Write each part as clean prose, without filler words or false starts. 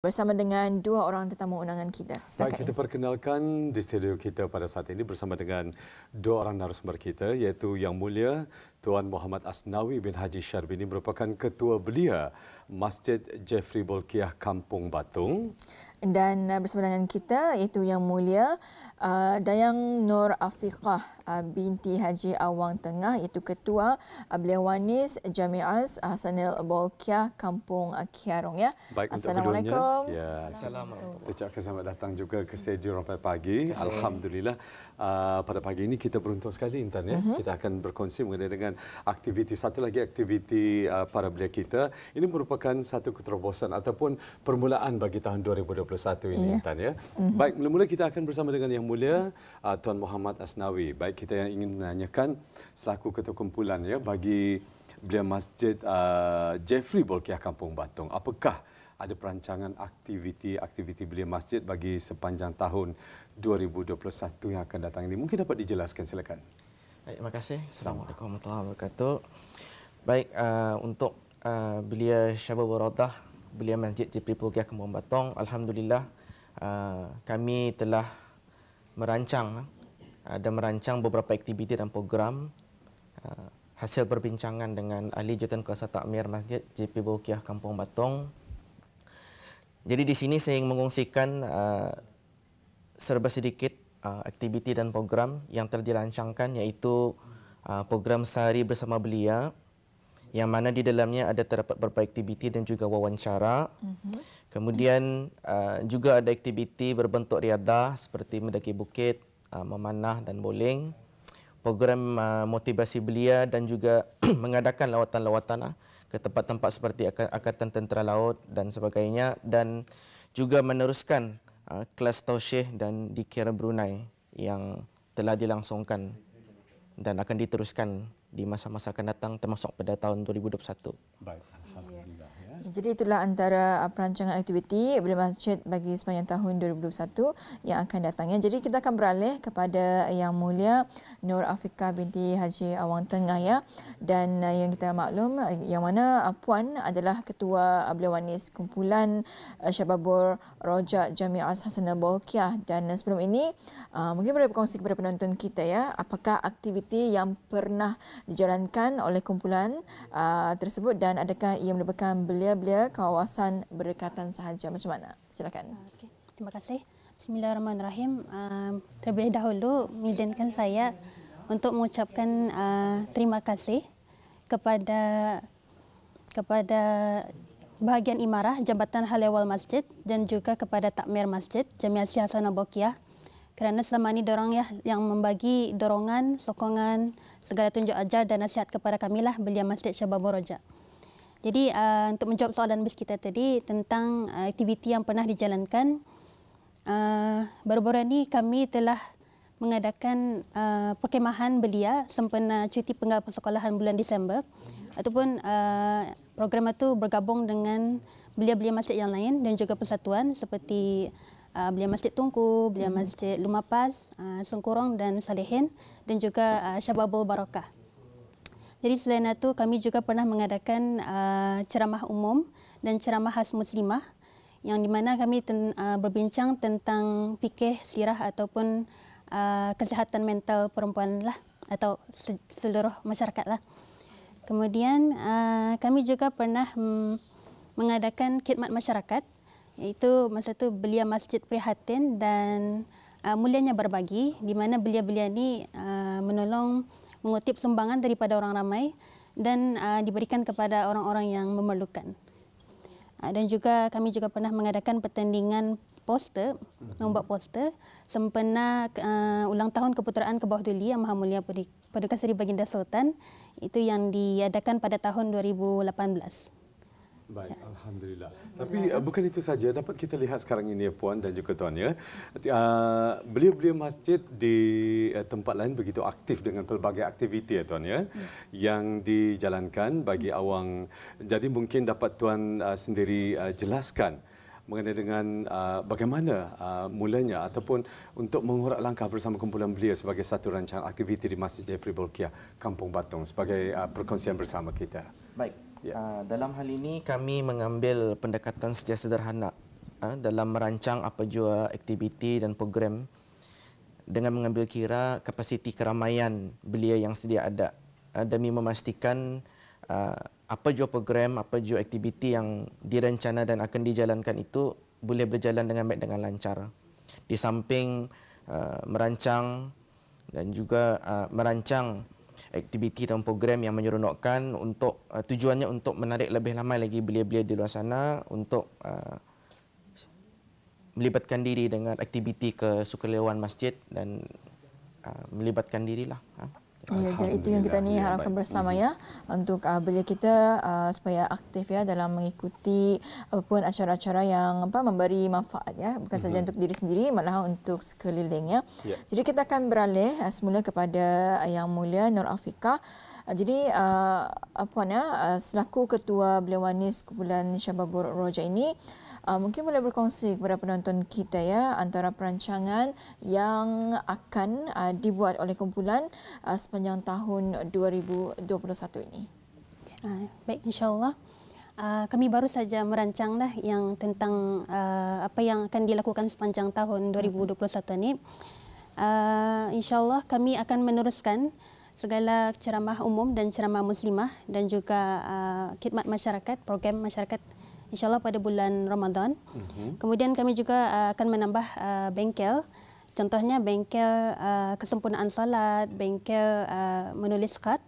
Bersama dengan dua orang tetamu undangan kita. Baik, kita perkenalkan di studio kita pada saat ini bersama dengan dua orang narasumber kita, iaitu Yang Mulia Tuan Muhammad Asnawi bin Haji Syarbini, merupakan Ketua Belia Masjid Jeffrey Bolkiah Kampung Batung. Dan bersama dengan kita iaitu Yang Mulia Dayang Nur Afiqah binti Haji Awang Tengah, iaitu Ketua Belia Wanis Jami'ah Hasanil Bolkiah Kampung Kiarong, ya. Baik, Assalamualaikum. Ya, assalamualaikum. Ucapkan selamat datang juga ke studio Rampai Pagi. Alhamdulillah, pada pagi ini kita beruntung sekali, Intan, ya. Kita akan berkongsi mengenai dengan aktiviti, satu lagi aktiviti para belia kita. Ini merupakan satu keterobosan ataupun permulaan bagi tahun 2021 ini, Intan, ya. Baik, mula-mula kita akan bersama dengan Yang Mulia Tuan Muhammad Asnawi. Baik, kita yang ingin menanyakan selaku ketua kumpulan, ya, bagi Belia Masjid Jeffrey Bolkiah Kampung Batung, apakah ada perancangan aktiviti belia masjid bagi sepanjang tahun 2021 yang akan datang ini? Mungkin dapat dijelaskan, silakan. Baik, terima kasih. Assalamualaikum warahmatullahi wabarakatuh. Baik, untuk Belia Syababul Rodah, Belia Masjid Jeffrey Bolkiah Kampung Batung, alhamdulillah kami telah merancang beberapa aktiviti dan program hasil perbincangan dengan ahli jawatan kuasa takmir Masjid Jeffrey Bolkiah Kampung Batung. Jadi di sini saya ingin mengungsikan serba sedikit aktiviti dan program yang telah dirancangkan, iaitu program Sehari Bersama Belia, yang mana di dalamnya ada terdapat beberapa aktiviti dan juga wawancara. Kemudian juga ada aktiviti berbentuk riadah seperti mendaki bukit, memanah dan bowling. Program motivasi belia dan juga mengadakan lawatan-lawatan ke tempat-tempat seperti Angkatan Tentera Laut dan sebagainya, dan juga meneruskan kelas tausyih dan dikir Brunei yang telah dilangsungkan dan akan diteruskan di masa-masa akan datang, termasuk pada tahun 2021. Baik, alhamdulillah, ya. Jadi itulah antara perancangan aktiviti Belia Masjid bagi sepanjang tahun 2021 yang akan datangnya. Jadi kita akan beralih kepada Yang Mulia Nur Afiqah binti Haji Awang Tengah, ya. Dan yang kita maklum, yang mana Puan adalah Ketua Belia Wanis Kumpulan Syababul Roja Jami'ah Hasanil Bolkiah. Dan sebelum ini mungkin boleh berkongsi kepada penonton kita, ya, apakah aktiviti yang pernah dijalankan oleh kumpulan tersebut dan adakah ia merupakan belia kawasan berdekatan sahaja, macam mana? Silakan. Okay. Terima kasih. Bismillahirrahmanirrahim. Terlebih dahulu izinkan saya untuk mengucapkan terima kasih kepada bahagian imarah Jabatan Hal Ehwal Masjid dan juga kepada takmir Masjid Jami'ah Hasanil Bolkiah, kerana selama ini dorang, ya, yang membagi dorongan, sokongan, segala tunjuk ajar dan nasihat kepada kamilah Belia Masjid Syababul Roja. Jadi untuk menjawab soalan bos kita tadi tentang aktiviti yang pernah dijalankan, baru-baru ini kami telah mengadakan perkemahan belia sempena cuti penggal persekolahan bulan Disember, ataupun program itu bergabung dengan belia-belia masjid yang lain dan juga persatuan seperti Belia Masjid Tunku, Belia Masjid Lumapas, Sengkurong dan Salihin, dan juga Syababul Barakah. Jadi selain itu kami juga pernah mengadakan ceramah umum dan ceramah khas muslimah, yang di mana kami berbincang tentang fikih, sirah ataupun kesihatan mental perempuan lah, atau seluruh masyarakat lah. Kemudian kami juga pernah mengadakan khidmat masyarakat, iaitu masa itu Belia Masjid Prihatin dan Mulianya Berbagi, di mana belia-belia ini menolong mengutip sumbangan daripada orang ramai dan diberikan kepada orang-orang yang memerlukan. Dan juga kami juga pernah mengadakan pertandingan poster, membuat poster sempena ulang tahun Keputeraan ke Bawah Duli Yang Maha Mulia Paduka Seri Baginda Sultan, itu yang diadakan pada tahun 2018. Baik, alhamdulillah. Tapi bukan itu saja, dapat kita lihat sekarang ini, Puan dan juga Tuan, ya. Belia-belia masjid di tempat lain begitu aktif dengan pelbagai aktiviti, ya Tuan, ya, yang dijalankan bagi awang. Jadi mungkin dapat Tuan sendiri jelaskan mengenai dengan bagaimana mulanya ataupun untuk mengurak langkah bersama kumpulan belia sebagai satu rancangan aktiviti di Masjid Jeffrey Bolkiah Kampung Batung sebagai perkongsian bersama kita. Baik. Dalam hal ini kami mengambil pendekatan secara sederhana dalam merancang apa jua aktiviti dan program dengan mengambil kira kapasiti keramaian belia yang sedia ada demi memastikan apa jua program, apa jua aktiviti yang direncana dan akan dijalankan itu boleh berjalan dengan baik dengan lancar. Di samping merancang dan juga merancang aktiviti dan program yang menyeronokkan untuk tujuannya untuk menarik lebih ramai lagi belia-belia di luar sana untuk melibatkan diri dengan aktiviti kesukarelawan masjid dan melibatkan dirilah. Ya, jadi itu yang kita ni harapkan bersama ya untuk belia kita supaya aktif ya dalam mengikuti apapun acara-acara yang memberi manfaat ya, bukan saja untuk diri sendiri malah untuk sekeliling ya. Jadi kita akan beralih semula kepada Yang Mulia Nur Afiqah. Jadi selaku ketua Beliawanis Kumpulan Syababur Roja ini mungkin boleh berkongsi kepada penonton kita ya antara perancangan yang akan dibuat oleh kumpulan sepanjang tahun 2021 ini. Baik, insya-Allah. Kami baru saja merancanglah yang tentang apa yang akan dilakukan sepanjang tahun 2021 ini. Insya-Allah kami akan meneruskan segala ceramah umum dan ceramah muslimah dan juga khidmat masyarakat, program masyarakat insya-Allah pada bulan Ramadan. Kemudian kami juga akan menambah bengkel. Contohnya bengkel kesempurnaan salat, bengkel menulis khat,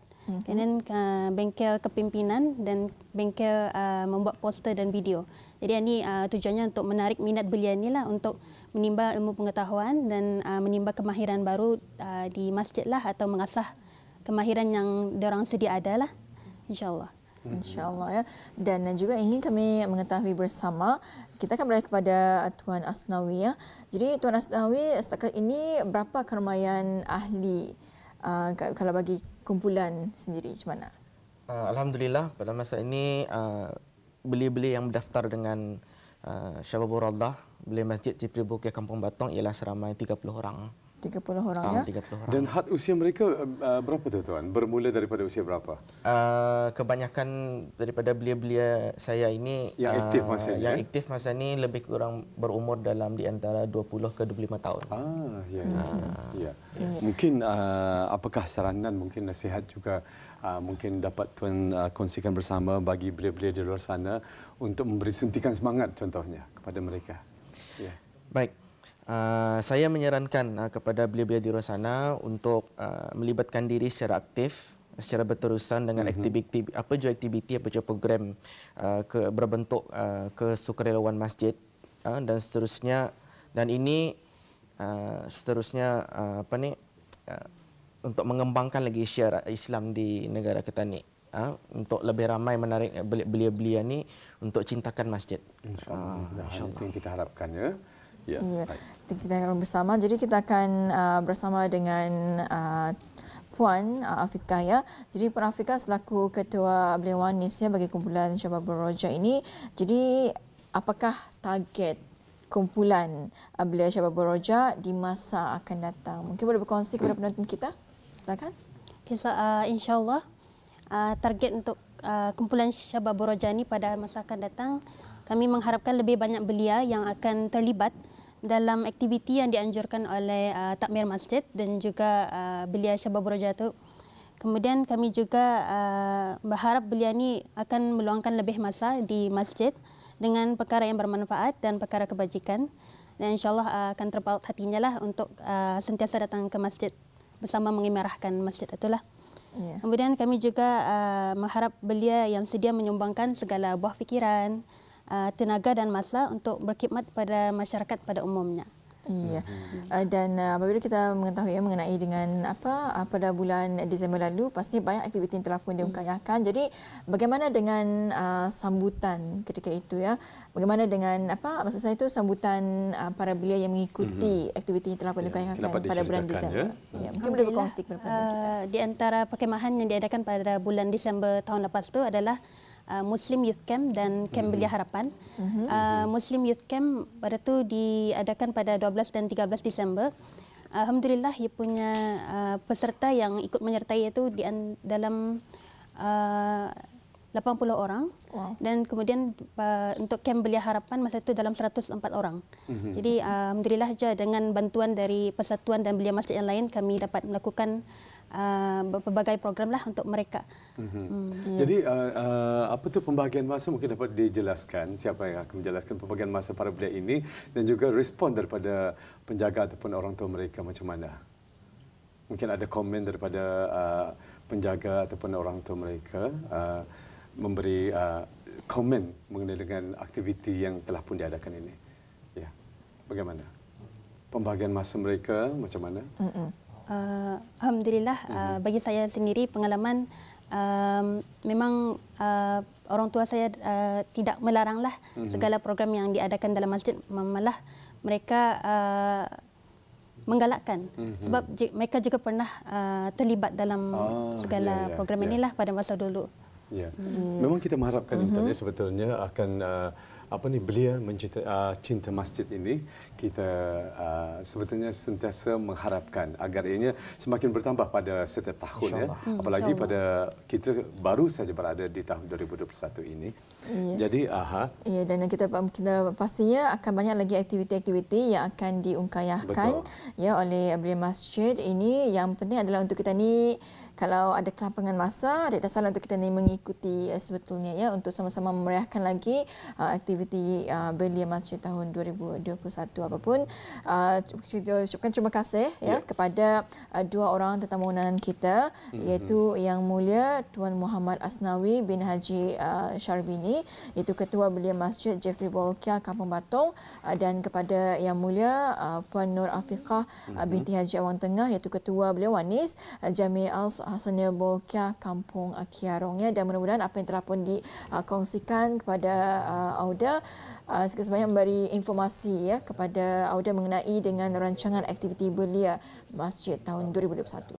kemudian bengkel kepimpinan dan bengkel membuat poster dan video. Jadi ini tujuannya untuk menarik minat belia inilah untuk menimba ilmu pengetahuan dan menimba kemahiran baru di masjid lah atau mengasah kemahiran yang diorang sedia ada lah, insya-Allah. InsyaAllah ya. Dan juga ingin kami mengetahui bersama, kita akan beralih kepada Tuan Asnawi ya. Jadi Tuan Asnawi setakat ini berapa keramaian ahli kalau bagi kumpulan sendiri macam mana? Alhamdulillah pada masa ini belia-belia yang mendaftar dengan Syababur Rodah Belia Masjid Cipri Bukit Kampung Batong ialah seramai 30 orang. 30 orang ya. 30 orang. Dan had usia mereka berapa tu tuan? Bermula daripada usia berapa? Kebanyakan daripada belia-belia saya ini yang aktif masa ini. Yang aktif masa ini lebih kurang berumur dalam di antara 20 ke 25 tahun. Ya. Mungkin apakah saranan, mungkin nasihat juga mungkin dapat tuan kongsikan bersama bagi belia-belia di luar sana untuk memberi suntikan semangat contohnya kepada mereka. Ya. Baik. Saya menyarankan kepada belia-belia di luar sana untuk melibatkan diri secara aktif, secara berterusan dengan aktiviti apa jua program berbentuk kesukarelawan masjid dan seterusnya, dan ini seterusnya untuk mengembangkan lagi syiar Islam di negara kita ni. Untuk lebih ramai menarik belia-belia ni untuk cintakan masjid. InsyaAllah. Itu yang kita harapkan ya. Ya. Kita akan bersama. Jadi kita akan bersama dengan Puan Afiqah ya. Jadi Puan Afiqah selaku Ketua Beliawanis ya bagi kumpulan Syababur Roja ini. Jadi apakah target kumpulan Belia Syababur Roja di masa akan datang? Mungkin boleh berkongsi kepada penonton kita? Silakan. InsyaAllah target untuk kumpulan Syababur Roja ini pada masa akan datang, kami mengharapkan lebih banyak belia yang akan terlibat dalam aktiviti yang dianjurkan oleh takmir masjid dan juga belia Syababur Roja itu. Kemudian kami juga berharap belia ini akan meluangkan lebih masa di masjid dengan perkara yang bermanfaat dan perkara kebajikan, dan insyaAllah akan terpaut hatinya lah untuk sentiasa datang ke masjid bersama mengimarahkan masjid itulah. Yeah. Kemudian kami juga mengharap belia yang sedia menyumbangkan segala buah fikiran, tenaga dan masa untuk berkhidmat pada masyarakat pada umumnya. Iya. Dan apabila kita mengetahui mengenai dengan pada bulan Disember lalu pasti banyak aktiviti yang telah pun diungkapkan. Jadi bagaimana dengan sambutan ketika itu ya? Bagaimana dengan maksud saya itu sambutan para belia yang mengikuti aktiviti yang telah pun diungkapkan pada bulan Disember. Ya, mungkin boleh berkongsi kepada kita. Di antara perkemahan yang diadakan pada bulan Disember tahun lepas itu adalah Muslim Youth Camp dan Camp Belia Harapan. Muslim Youth Camp pada tu diadakan pada 12 dan 13 Disember. Alhamdulillah ia punya peserta yang ikut menyertai itu dalam 80 orang. Wow. Dan kemudian untuk kem Belia Harapan masa itu dalam 104 orang. Jadi alhamdulillah saja dengan bantuan dari Persatuan dan Belia Masjid yang lain kami dapat melakukan berbagai program lah untuk mereka. Jadi apa tu pembahagian masa, mungkin dapat dijelaskan siapa yang akan menjelaskan pembahagian masa para belia ini dan juga respon daripada penjaga ataupun orang tua mereka macam mana? Mungkin ada komen daripada penjaga ataupun orang tua mereka memberi komen mengenai dengan aktiviti yang telah pun diadakan ini. Ya, bagaimana? Pembahagian masa mereka macam mana? Alhamdulillah, bagi saya sendiri pengalaman memang orang tua saya tidak melaranglah segala program yang diadakan dalam masjid, malah mereka menggalakkan sebab mereka juga pernah terlibat dalam segala program inilah pada masa dulu. Ya. Memang kita mengharapkan internet sebetulnya akan belia cinta masjid ini, kita sebetulnya sentiasa mengharapkan agar ianya semakin bertambah pada setiap tahun, ya. Apalagi pada kita baru saja berada di tahun 2021 ini. Jadi dan kita pastinya akan banyak lagi aktiviti-aktiviti yang akan diungkayahkan oleh belia masjid ini. Yang penting adalah untuk kita ni, kalau ada kelampangan masa, ada dasar untuk kita ni mengikuti sebetulnya, ya, untuk sama-sama memeriahkan lagi aktiviti belia masjid tahun 2021. Apapun, ucapkan terima kasih kepada dua orang tetamu undangan kita, iaitu Yang Mulia Tuan Muhammad Asnawi bin Haji Syarbini, iaitu Ketua Belia Masjid Jeffrey Bolkiah Kampung Batong, dan kepada Yang Mulia Puan Nur Afiqah binti Haji Awang Tengah, iaitu Ketua Belia Wanis Jami' Al-Hasanil Bolkiah Kampung Kiarong, ya. Dan mudah-mudahan apa yang telah pun dikongsikan kepada Auda sebanyak memberi informasi kepada Auda mengenai dengan rancangan aktiviti belia masjid tahun 2021.